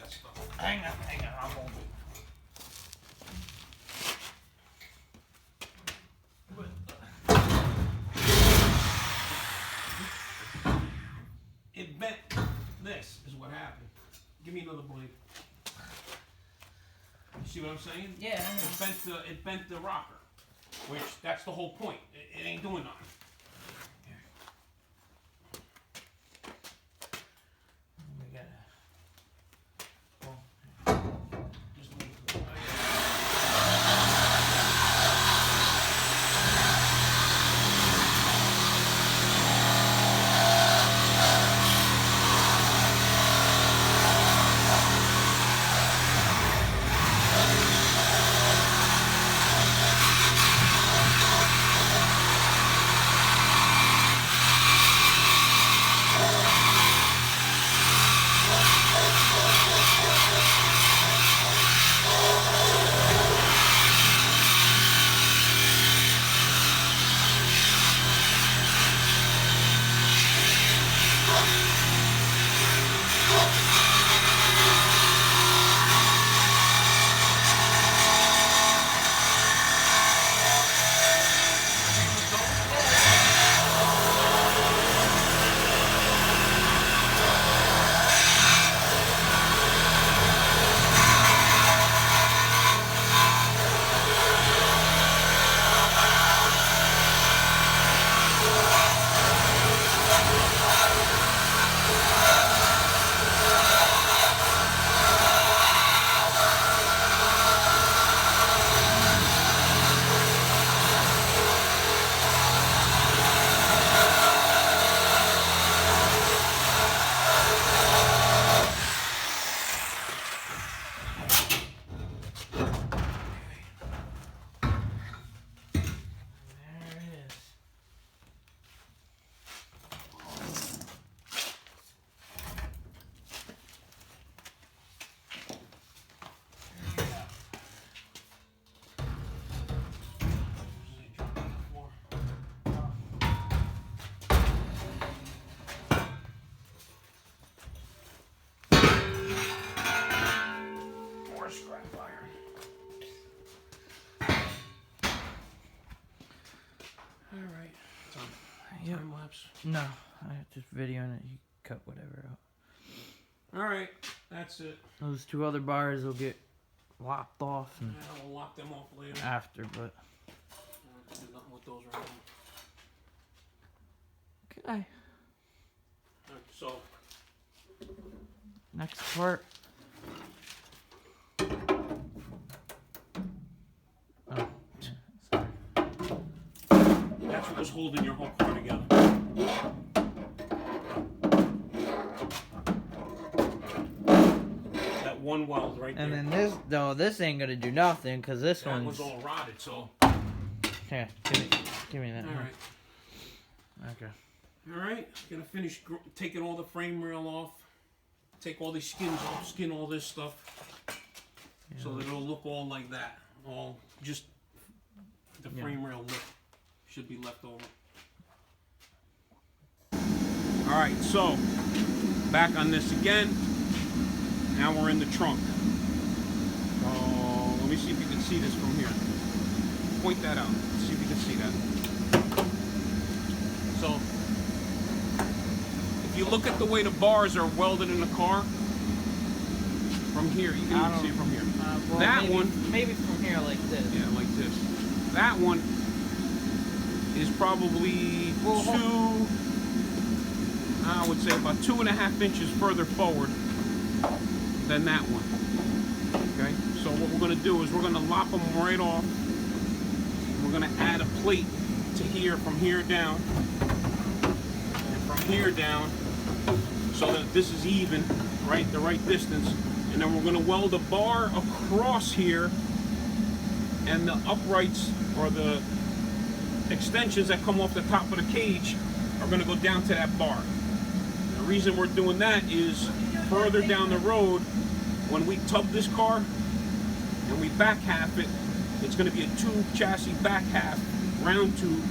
that stuff. Hang on, I'll hold it. It bent. This is what happened. Give me another blade. You see what I'm saying? Yeah. It bent the rocker, which that's the whole point. It ain't doing nothing. We gotta. Just leave it. Scrap iron. All right. Time lapse. No, I just videoing it. You cut whatever out. All right, that's it. Those two other bars will get lopped off and I'll lock them off later. after, but I do nothing with those right now. okay. All right, so Next part. Oh, sorry. that's what was holding your whole car together. That one weld right And there. then this, no, this ain't gonna do nothing because this That one's. was all rotted, so. Here, give me that. All right. Okay. All right, gonna finish taking all the frame rail off. Take all these skins off, skin all this stuff, so that it'll look all like that. All just the frame rail look should be left over. All right, so back on this again. Now we're in the trunk. So let me see if you can see this from here. Point that out. See if you can see that. So. If you look at the way the bars are welded in the car, from here, you can even see it from here. Well, that maybe, one, maybe from here like this. yeah, like this. That one is probably I would say about 2.5 inches further forward than that one. Okay, so what we're going to do is we're going to lop them right off. We're going to add a plate to here, from here down, and from here down, so that this is even, right, the right distance. And then we're going to weld a bar across here, and the uprights or the extensions that come off the top of the cage are going to go down to that bar. And the reason we're doing that is further down the road, when we tub this car and we back half it, it's going to be a tube chassis back half, round tube,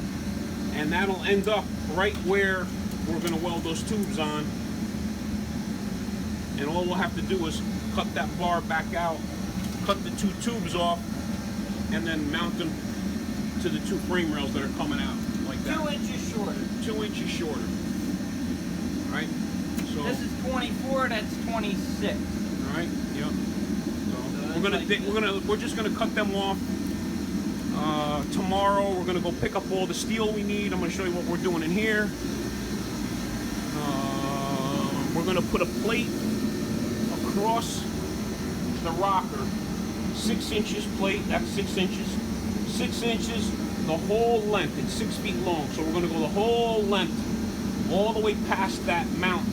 and that'll end up right where we're going to weld those tubes on And all we'll have to do is cut that bar back out, cut the 2 tubes off, and then mount them to the 2 frame rails that are coming out like that. 2 inches shorter. 2 inches shorter. All right. So This is 24. That's 26. all right. Yep. So it's we're just gonna cut them off. Tomorrow we're gonna go pick up all the steel we need. I'm gonna show you what we're doing in here. We're gonna put a plate across the rocker. 6 inches plate. That's 6 inches. 6 inches. The whole length. It's 6 feet long. So we're gonna go the whole length, all the way past that mount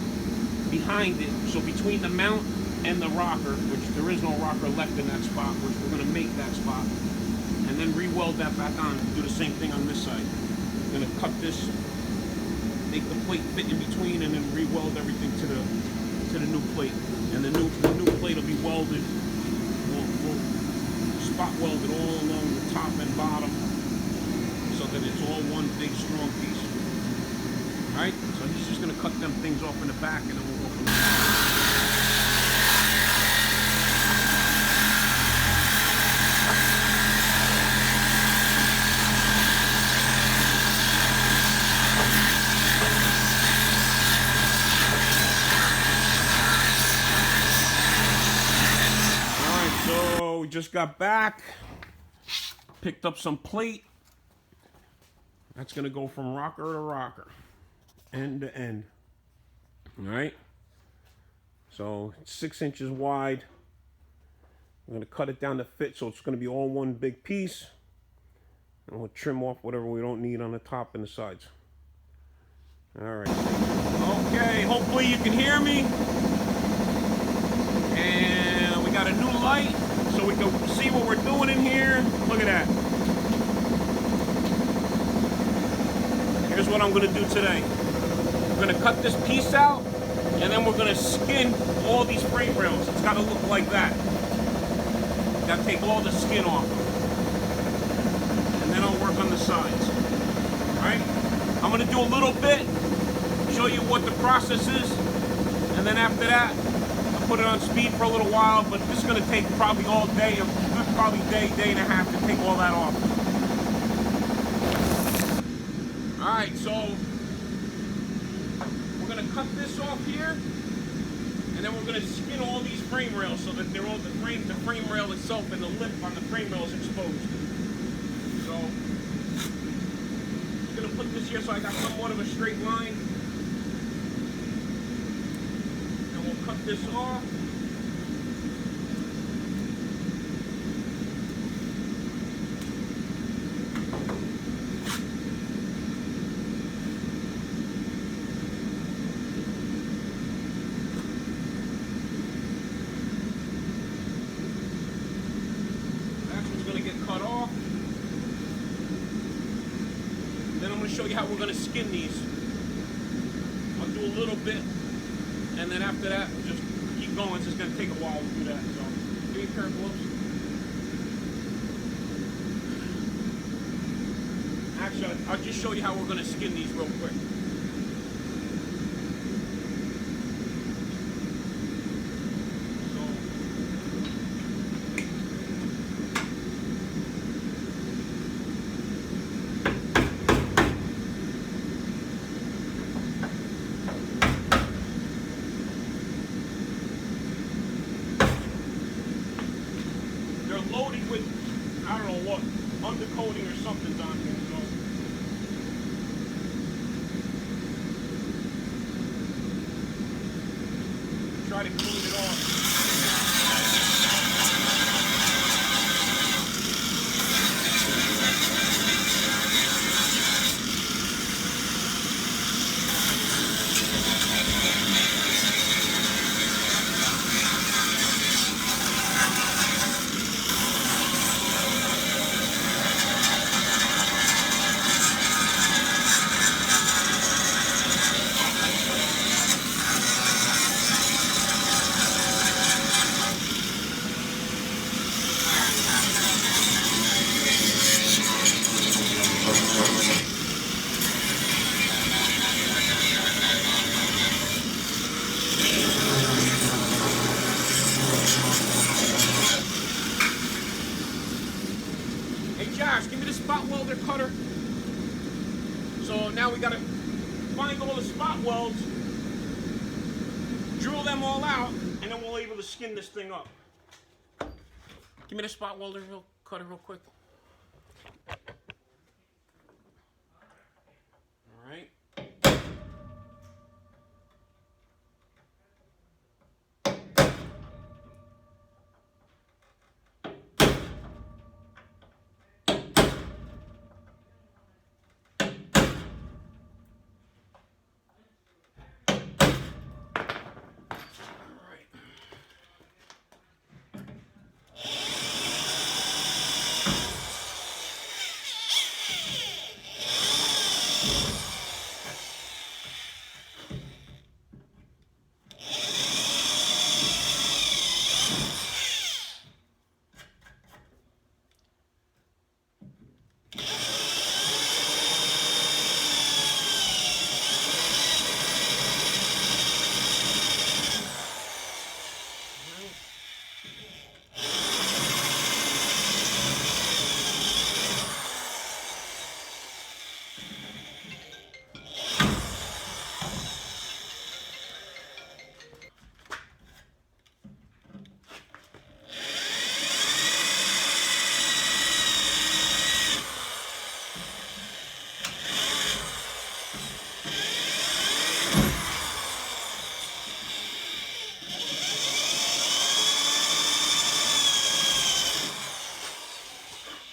behind it. So between the mount and the rocker, which there is no rocker left in that spot, which we're gonna make that spot, and then re-weld that back on. Do the same thing on this side. We're gonna cut this, make the plate fit in between, and then re-weld everything to the new plate. And the new plate will be welded. We'll spot weld it all along the top and bottom, so that it's all one big strong piece. All right. So he's just gonna cut them things off in the back, and then we'll go from there. We just got back, picked up some plate. That's gonna go from rocker to rocker, end to end. All right. So it's 6 inches wide. I'm gonna cut it down to fit, so it's gonna be all one big piece. And we'll trim off whatever we don't need on the top and the sides. All right. Okay. Hopefully you can hear me. And we got a new light, so we can see what we're doing in here. Look at that. Here's what I'm gonna do today. We're gonna cut this piece out, and then we're gonna skin all these frame rails. It's gotta look like that. Gotta take all the skin off. And then I'll work on the sides. All right? I'm gonna do a little bit, show you what the process is, and then after that, put it on speed for a little while, but this is going to take probably all day, probably day and a half to take all that off. Alright, so we're going to cut this off here, and then we're going to skin all these frame rails so that they're all the frame rail itself and the lip on the frame rail is exposed. So I'm going to put this here so I got somewhat of a straight line. Cut this off. That one's going to get cut off. Then I'm going to show you how we're going to skin these. I'll do a little bit. And then after that, just keep going. It's just going to take a while to do that. So, give me a pair of gloves. Actually, I'll just show you how we're going to skin these real quick. Loaded with, I don't know what, undercoating or something's on here, so. Try to clean it off. spot welder cutter. So now we gotta find all the spot welds, drill them all out, and then we'll be able to skin this thing up. Give me the spot welder cutter real quick. All right.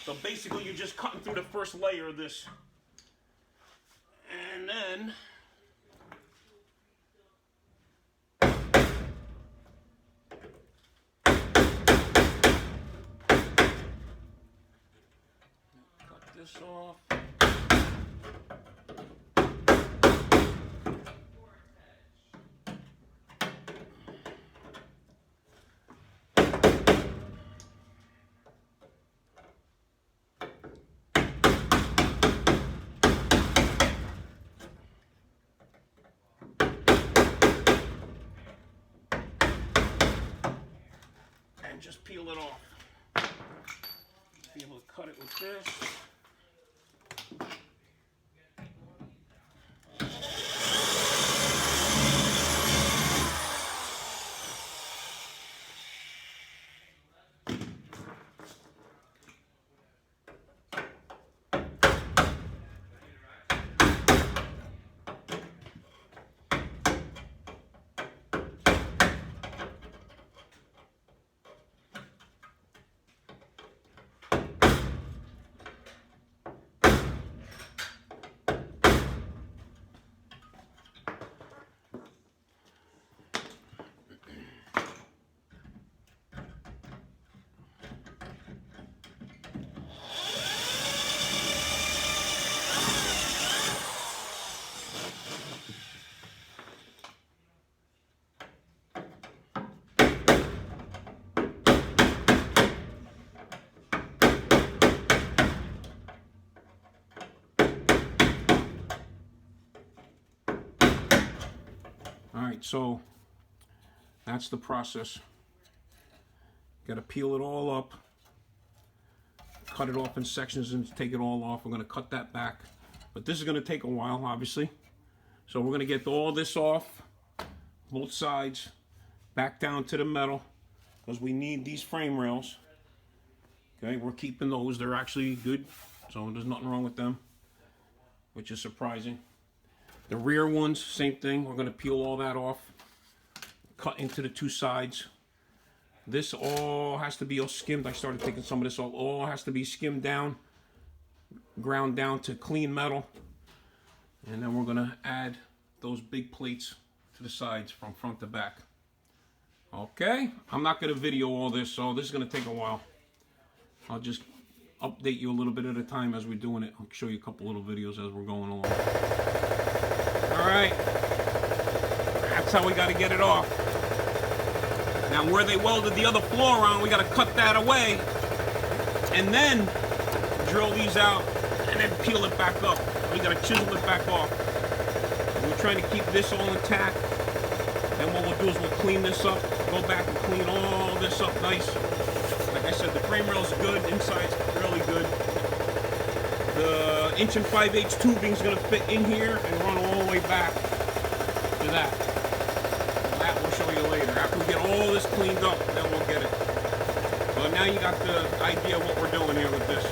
So basically you're just cutting through the first layer of this. And then cut this off. Just peel it off. Be able to cut it with this. Alright, so that's the process. Got to peel it all up, cut it off in sections and take it all off. We're going to cut that back. But this is going to take a while, obviously. So we're going to get all this off, both sides, back down to the metal, because we need these frame rails. Okay, we're keeping those. They're actually good, so there's nothing wrong with them, which is surprising. The rear ones, same thing. We're going to peel all that off, cut into the two sides. This all has to be all skimmed. I started taking some of this off. All has to be skimmed down, ground down to clean metal. And then we're going to add those big plates to the sides from front to back. Okay, I'm not going to video all this, so this is going to take a while. I'll just update you a little bit at a time as we're doing it. I'll show you a couple little videos as we're going along. Alright, that's how we got to get it off. Now where they welded the other floor on, we got to cut that away and then drill these out and then peel it back up. We got to chisel it back off. We're trying to keep this all intact. Then what we'll do is we'll clean this up, go back and clean all this up nice. Like I said, the frame rail's good, inside's really good. 1 5/8 tubing is going to fit in here and run all the way back to that. That we'll show you later. After we get all this cleaned up, then we'll get it. But now you got the idea of what we're doing here with this.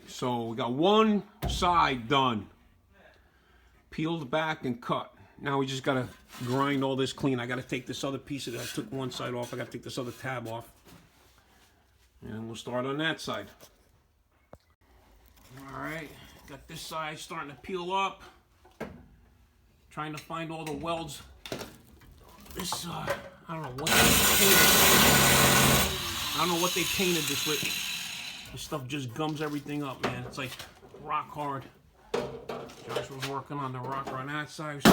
So we got one side done. Peeled back and cut. Now we just gotta grind all this clean. I gotta take this other piece of it. I took one side off. I gotta take this other tab off. And we'll start on that side. Alright, got this side starting to peel up. Trying to find all the welds. This, I don't know what they painted. I don't know what they painted this with. This stuff just gums everything up, man. It's like rock hard. Josh was working on the rocker on that side.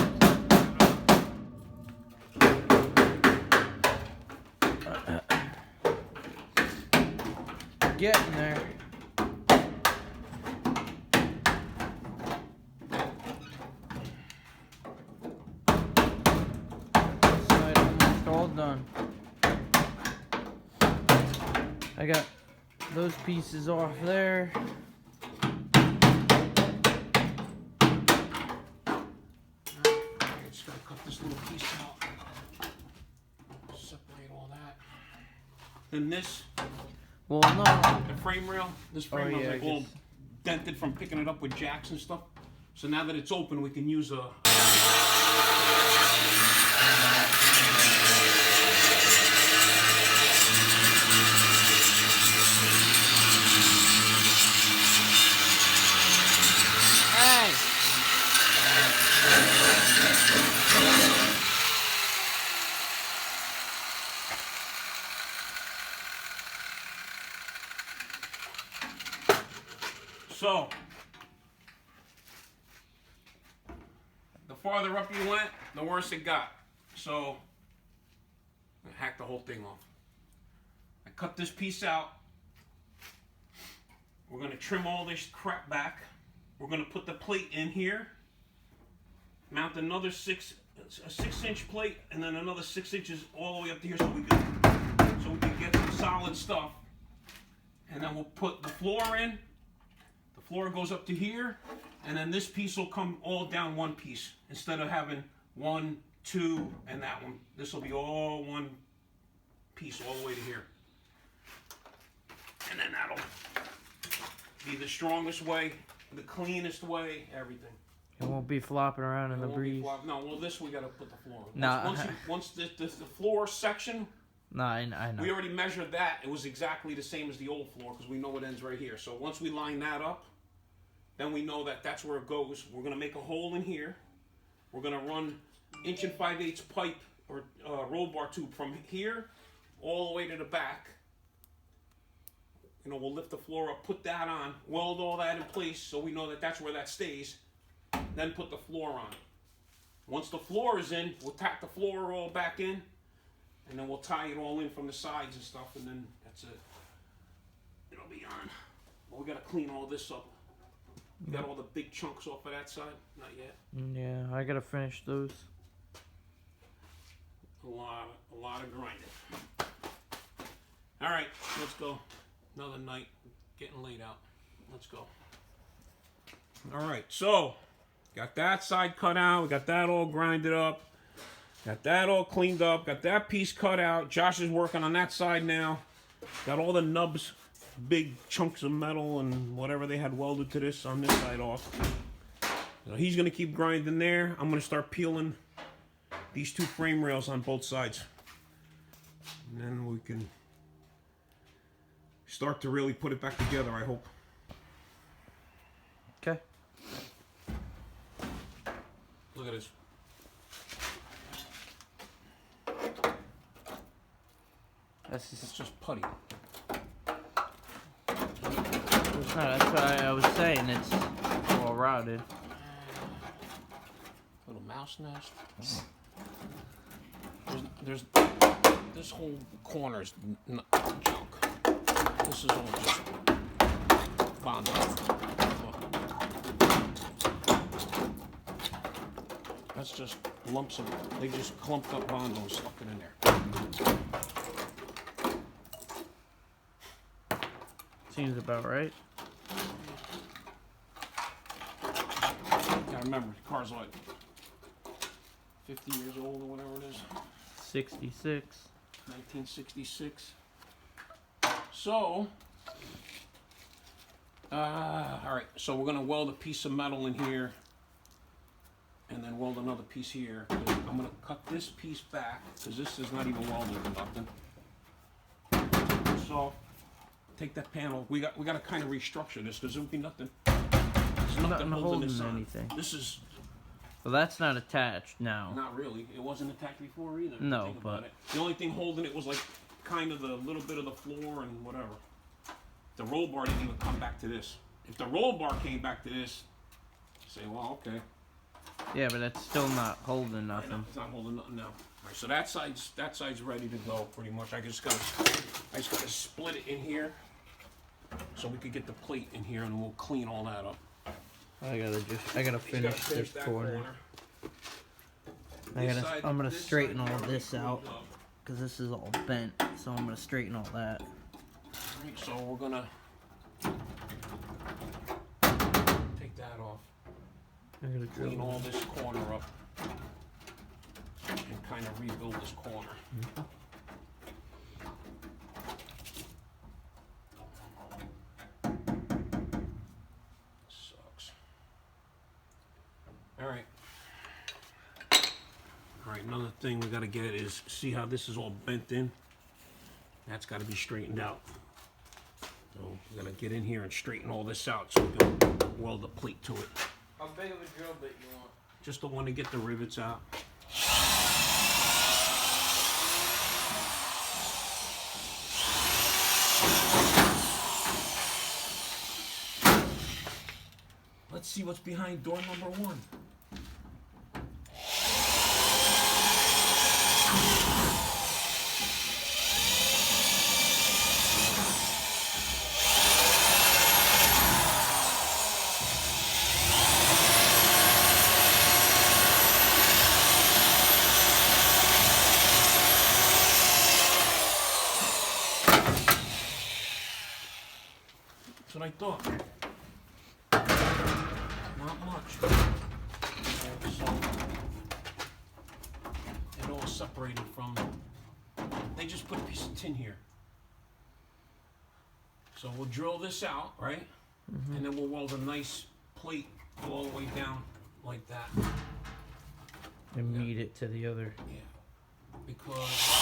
Getting there. Side almost all done. I got those pieces off there. Just gotta cut this little piece out. Separate all that. Then this. Well, no. The frame rail. This frame rail is like all dented from picking it up with jacks and stuff. So now that it's open, we can use a. So, the farther up you went, the worse it got. So, I hacked the whole thing off. I cut this piece out. We're gonna trim all this crap back. We're gonna put the plate in here. Mount another a 6-inch plate, and then another 6 inches all the way up to here, so we can get some solid stuff. And then we'll put the floor in. The floor goes up to here, and then this piece will come all down one piece instead of having 1, 2, and that one. This will be all one piece all the way to here. And then that'll be the strongest way, the cleanest way, everything. It won't be flopping around in the breeze. No, well, this we gotta put the floor. Nah. Once the floor section, No, I know. we already measured that. It was exactly the same as the old floor because we know it ends right here. So once we line that up, then we know that that's where it goes. We're gonna make a hole in here. We're gonna run 1 5/8 pipe or roll bar tube from here all the way to the back. You know, we'll lift the floor up, put that on, weld all that in place so we know that that's where that stays. Then put the floor on. Once the floor is in, we'll tack the floor all back in, and then we'll tie it all in from the sides and stuff, and then that's it. It'll be on. But we gotta clean all this up. You got all the big chunks off of that side? Not yet. Yeah, I gotta finish those. A lot of grinding. All right, let's go. Another night, getting late out. Let's go. All right, so got that side cut out. We got that all grinded up. Got that all cleaned up. Got that piece cut out. Josh is working on that side now. Got all the nubs, big chunks of metal and whatever they had welded to this on this side off. So he's gonna keep grinding there. I'm gonna start peeling these 2 frame rails on both sides. And then we can start to really put it back together, I hope. Okay. Look at this. It's just putty. It's not, that's what I was saying. It's all rotted. Little mouse nest. There's this whole corner's junk. This is all just bonded. That's just lumps of, they just clumped up Bondo and stuck it in there. Seems about right. Gotta remember, the car's like 50 years old or whatever it is. 66. 1966. So, alright, so we're gonna weld a piece of metal in here and then weld another piece here. I'm gonna cut this piece back because this is not even welded or nothing. So, take that panel. We gotta kind of restructure this because there'll be nothing. There's nothing holding this on. Anything. This is Well, that's not attached now. not really. It wasn't attached before either. if you No, think about but- it. The only thing holding it was like kind of the little bit of the floor and whatever. The roll bar didn't even come back to this. If the roll bar came back to this, say, well, okay. Yeah, but that's still not holding I know, nothing. it's not holding nothing now. All right, so that side's ready to go pretty much. I just gotta split it in here so we could get the plate in here and we'll clean all that up. I gotta You finish gotta this that corner. This side- I'm gonna this straighten side all already this out cleaned up. because this is all bent. So I'm gonna straighten all that. Alright, so we're gonna take that off, I'm gonna clean drill. all this corner up, and kind of rebuild this corner. Sucks. Alright. Alright, another thing we gotta get is, see how this is all bent in? That's gotta be straightened out. So we gotta get in here and straighten all this out so we can weld a plate to it. How big of a drill bit you want? Just the one to get the rivets out. Let's see what's behind door number 1. That's what I thought. Not much. So it all separated from. They just put a piece of tin here. So we'll drill this out, right? And then we'll weld a nice plate all the way down like that. And meet it to the other. Yeah. Because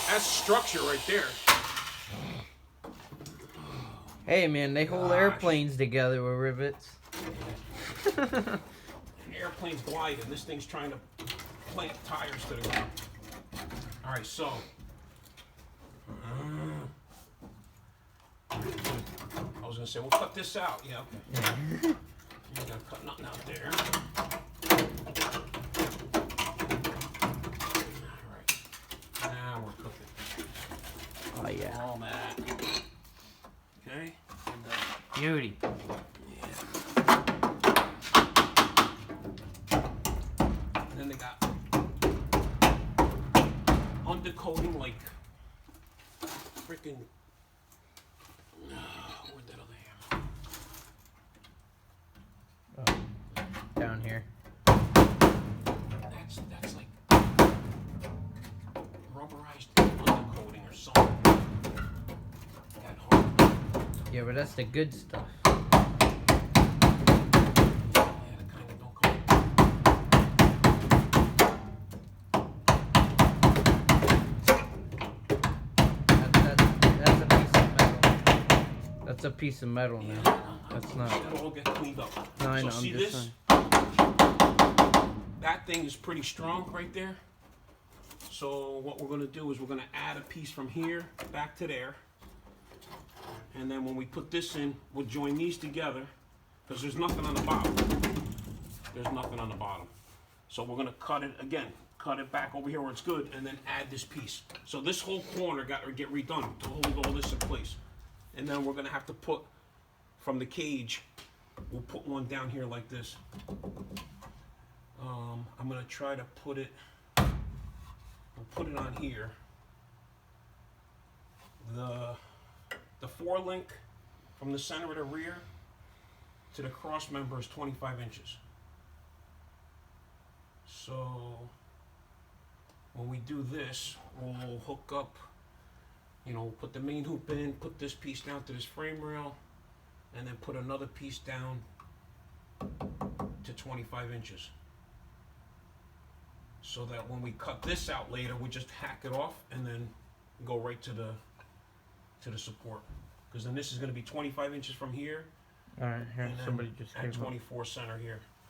that's structure right there. Hey man, they hold airplanes together with rivets. An airplane's gliding. This thing's trying to plant tires to the ground. All right, so. I was gonna say we'll cut this out. Yeah. Okay. You're gonna cut nothing out there. All right. Now we're cooking. Oh yeah. All that. Okay. Beauty. And then they got undercoating like freaking. Where'd that other hammer? Oh, down here. That's like rubberized undercoating or something. That hard. Yeah, but that's the good stuff. Yeah, the kind that don't come. That's a piece of metal. That's a piece of metal now. That's not. That'll all get cleaned up. No, I know. So I'm see just this? saying. That thing is pretty strong right there. So what we're gonna do is we're gonna add a piece from here back to there. And then when we put this in, we'll join these together because there's nothing on the bottom. There's nothing on the bottom. So we're gonna cut it again, cut it back over here where it's good, and then add this piece. So this whole corner got to get redone to hold all this in place. And then we're gonna have to put from the cage, we'll put one down here like this. I'm gonna try to put it. We'll put it on here. The 4-link from the center of the rear to the cross member is 25 inches. So when we do this, we'll hook up, put the main hoop in, put this piece down to this frame rail, and then put another piece down to 25 inches. So that when we cut this out later, we just hack it off and then go right to the support. Because then this is going to be 25 inches from here. All right, here and then somebody just at came up. 24 center here.